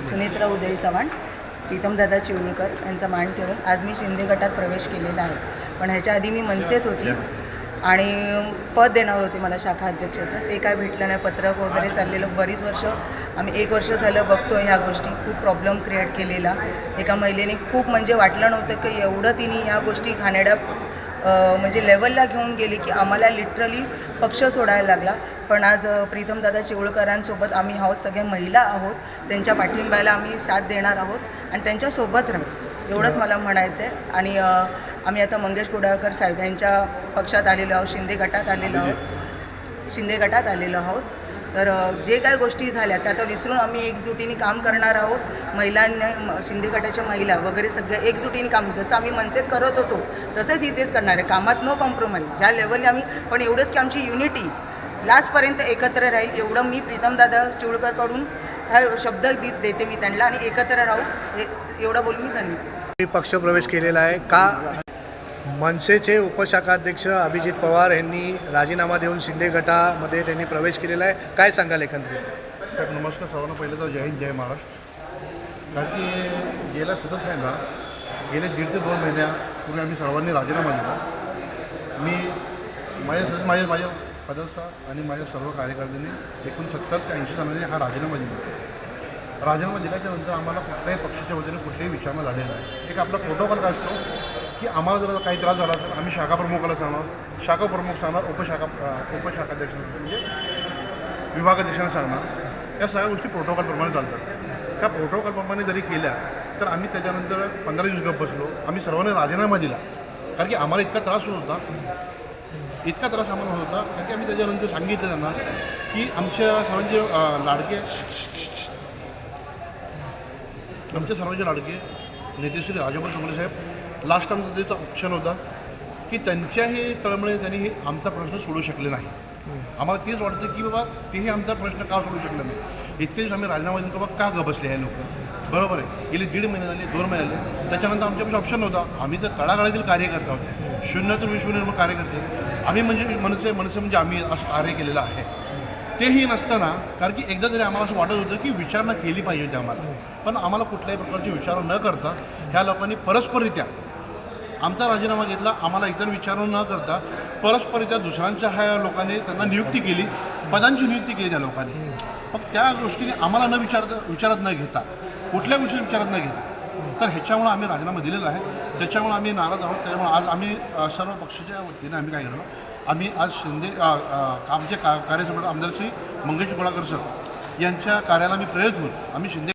सुनेत्रा उदय चव्हाण, प्रीतमदादा चिवळकर यांचा मान ठेवून आज मी शिंदे गटात प्रवेश केलेला आहे. पण ह्याच्या आधी मी मनसेत होती आणि पद देणार होते मला शाखा अध्यक्षाचं, ते काय भेटलं नाही. पत्रक वगैरे चाललेलं बरीच वर्ष, आम्ही 1 वर्ष झालं बघतो ह्या गोष्टी. खूप प्रॉब्लेम क्रिएट केलेला एका महिलेने. खूप म्हणजे वाटलं नव्हतं की एवढं तिने ह्या गोष्टी घाणेरड्या म्हणजे लेवलला घेऊन गेली की आम्हाला लिटरली पक्ष सोडायला लागला. पण आज प्रीतमदादा चिवळकरांसोबत आम्ही आहोत, सगळ्या महिला आहोत, त्यांच्या पाठिंब्याला आम्ही साथ देणार आहोत आणि त्यांच्यासोबत राहू, एवढंच मला म्हणायचं आहे. आणि आम्ही आता मंगेश कुडाळकर साहेब यांच्या पक्षात आलेलो आहोत, शिंदे गटात आलेलो आहोत. तर जे काय गोष्टी झाल्या त्या आता विसरून आम्ही एकजुटीने काम करणार आहोत. महिलांना, शिंदे गटाच्या महिला वगैरे सगळ्या एकजुटीने काम, जसं आम्ही मनसेत करत होतो तसंच इथेच करणार आहे. कामात नो कॉम्प्रोमाइज, ज्या लेवलने आम्ही, पण एवढंच की आमची युनिटी लास्टपर्यंत एकत्र राहील, एवढं मी प्रीतमदादा चिवळकरकडून हा शब्द देते मी त्यांना. आणि एकत्र राहू एवढं बोलून मी धन्यवाद. पक्षप्रवेश केलेला आहे का? मनसेचे उपशाखाध्यक्ष अभिजित पवार यांनी राजीनामा देऊन शिंदे गटामध्ये त्यांनी प्रवेश केलेला आहे. काय सांगाल एकंदरीत? साहेब नमस्कार सर्वांना. पहिलं तर जय हिंद जय महाराष्ट्र. कारण की गेल्या सतत आहे ना, गेले 1.5 ते 2 महिन्यापूर्वी आम्ही सर्वांनी राजीनामा दिला. मी माझ्या पदाचा आणि माझ्या सर्व कार्यकर्त्यांनी एकूण 70 ते 80 जणांनी हा राजीनामा दिला. राजीनामा दिल्याच्यानंतर आम्हाला कुठल्याही पक्षाच्या वतीने कुठलीही विचारणा झालेली नाही. एक आपला प्रोटोकॉल काय असतो की आम्हाला जर काही त्रास झाला तर आम्ही शाखा प्रमुखाला सांगणार, शाखा प्रमुख सांगणार, उपशाखाध्यक्ष म्हणजे विभागाध्यक्षांना सांगणार. या सगळ्या गोष्टी प्रोटोकॉलप्रमाणे चालतात. त्या प्रोटोकॉलप्रमाणे जरी केल्या तर आम्ही त्याच्यानंतर 15 दिवस गप्प बसलो. आम्ही सर्वांनी राजीनामा दिला कारण की आम्हाला इतका त्रास होत होता, आम्हाला होत होता. कारण की आम्ही त्याच्यानंतर सांगितलं त्यांना की आमच्या सर्वांचे लाडके नेते श्री राजाभाऊ चौगुले साहेब, लास्ट आमचा त्याचा ऑप्शन होता की त्यांच्याही तळमळे त्यांनी आमचा प्रश्न सोडू शकले नाही. आम्हाला तेच वाटतं की बाबा तेही आमचा प्रश्न का सोडू शकले नाही. इतके दिवस आम्ही राजीनामा देऊन बाबा का बसले हे लोक. बरोबर आहे, गेले 1.5 महिने झाले, 2 महिने झाले, त्याच्यानंतर आमच्यापाशी ऑप्शन नव्हता. आम्ही तर तळागाळातील कार्यकर्ते आहोत, शून्यातून विश्वनिर्माण कार्यकर्ते आम्ही. म्हणजे मनसे म्हणजे आम्ही असं कार्य केलेलं आहे. तेही नसताना, कारण की एकदा तरी आम्हाला असं वाटत होतं की विचारणा केली पाहिजे होती आम्हाला, पण आम्हाला कुठल्याही प्रकारची विचारणा न करता ह्या लोकांनी परस्पररित्या आमचा राजीनामा घेतला. आम्हाला इतर विचारणा न करता परस्पररित्या दुसऱ्यांच्या ह्या लोकांनी त्यांना नियुक्ती केली, पदांची नियुक्ती केली त्या लोकांनी. मग त्या गोष्टीने आम्हाला विचारत न घेता, कुठल्या गोष्टी विचारत न घेता, तर ह्याच्यामुळे आम्ही राजीनामा दिलेला आहे. त्याच्यामुळे आम्ही नाराज आहोत. त्याच्यामुळे आज आम्ही सर्व पक्षाच्या वतीने आम्ही काय केलं, आम्ही आज शिंदे आमचे कार्यसभेत आमदार श्री मंगेश कुडाळकर सर यांच्या कार्याला आम्ही प्रेरित होऊन आम्ही शिंदे